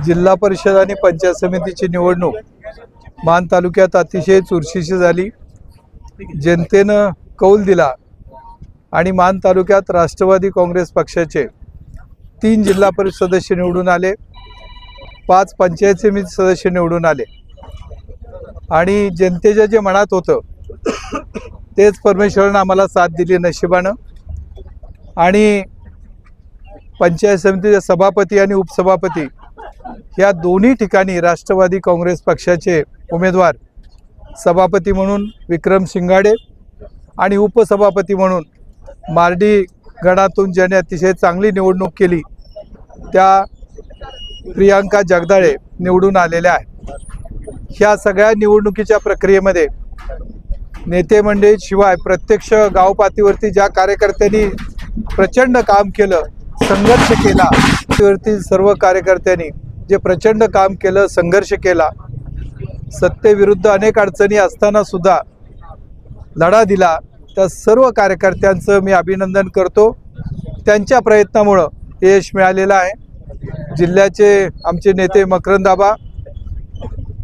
जिल्हा परिषद आणि पंचायत समितीची निवडणूक मान तालुक्यात अतिशय चुरशीची झाली। जनतेनं कौल दिला आणि मान तालुक्यात राष्ट्रवादी काँग्रेस पक्षाचे 3 जिल्हा परिषद सदस्य निवडून आले, 5 पंचायत समिती सदस्य निवडून आले आणि जनतेच्या जे मनात होतं तेच परमेश्वरानं आम्हाला साथ दिली नशिबानं। आणि पंचायत समितीचे सभापती आणि उपसभापती या दोन्ही ठिकाणी राष्ट्रवादी काँग्रेस पक्षाचे उमेदवार सभापती म्हणून विक्रम शिंगाडे आणि उपसभापती म्हणून मार्डी गणातून ज्याने अतिशय चांगली निवडणूक केली त्या प्रियांका जगदाळे निवडून आलेल्या आहेत। ह्या सगळ्या निवडणुकीच्या प्रक्रियेमध्ये नेते मंडळी शिवाय प्रत्यक्ष गाव पातळीवरती ज्या कार्यकर्त्यांनी प्रचंड काम केलं, संघर्ष केला, त्यावरती सर्व कार्यकर्त्यांनी जे प्रचंड काम केलं, संघर्ष केला, सत्तेविरुद्ध अनेक अडचणी असताना सुद्धा लढा दिला, त्या सर्व कार्यकर्त्यांचं मी अभिनंदन करतो। त्यांच्या प्रयत्नामुळं यश मिळालेलं आहे। जिल्ह्याचे आमचे नेते मकरंद आबा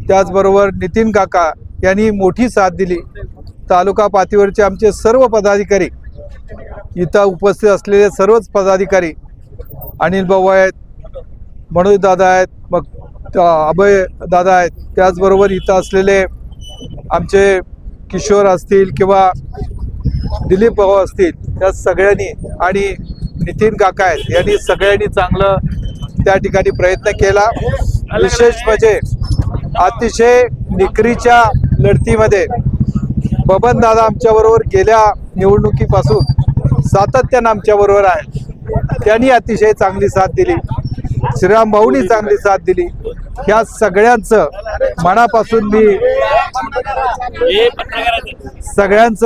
त्याचबरोबर नितीन काका यांनी मोठी साथ दिली। तालुका पातळीवरचे आमचे सर्व पदाधिकारी, इथं उपस्थित असलेले सर्वच पदाधिकारी, अनिल भाऊ आहेत, मनोज दादा आहेत, मग अभय दादा आहेत, त्याचबरोबर इथं असलेले आमचे किशोर असतील किंवा दिलीप भाऊ असतील, त्या सगळ्यांनी आणि नितीन काका आहेत यांनी सगळ्यांनी चांगलं त्या ठिकाणी प्रयत्न केला। विशेष म्हणजे अतिशय निकरीच्या लढतीमध्ये बबन दादा आमच्याबरोबर गेल्या निवडणुकीपासून सातत्यानं आमच्याबरोबर आहे, त्यांनी अतिशय चांगली साथ दिली। श्रीराम भाऊनी चांगली साथ दिली। ह्या सगळ्यांचं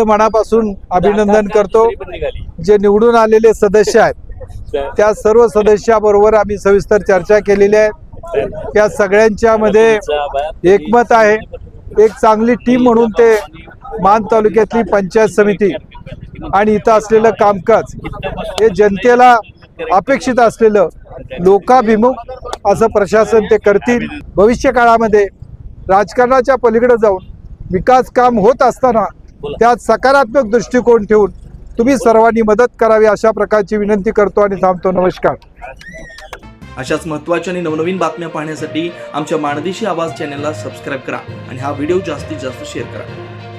मनापासून अभिनंदन करतो। जे निवडून आलेले सदस्य आहेत त्या सर्व सदस्याबरोबर आम्ही सविस्तर चर्चा केलेली आहे। त्या सगळ्यांच्या मध्ये एकमत आहे। एक चांगली टीम म्हणून ते मान तालुक्यातली पंचायत समिती आणि इथं असलेलं कामकाज हे जनतेला अपेक्षित असलेलं लोकाभिमुख असं प्रशासन ते करतील। भविष्य काळामध्ये राजकारणाच्या पलीकडे जाऊन विकास काम होत असताना त्यात सकारात्मक दृष्टिकोन ठेवून तुम्ही सर्वांनी मदत करावी अशा प्रकारची विनंती करतो आणि थांबतो। नमस्कार। अशाच महत्त्वाच्या आणि नवनवीन बातम्या पाहण्यासाठी आमच्या माणदेशी आवाज चॅनलला सबस्क्राईब करा आणि हा व्हिडिओ जास्तीत जास्त शेअर करा।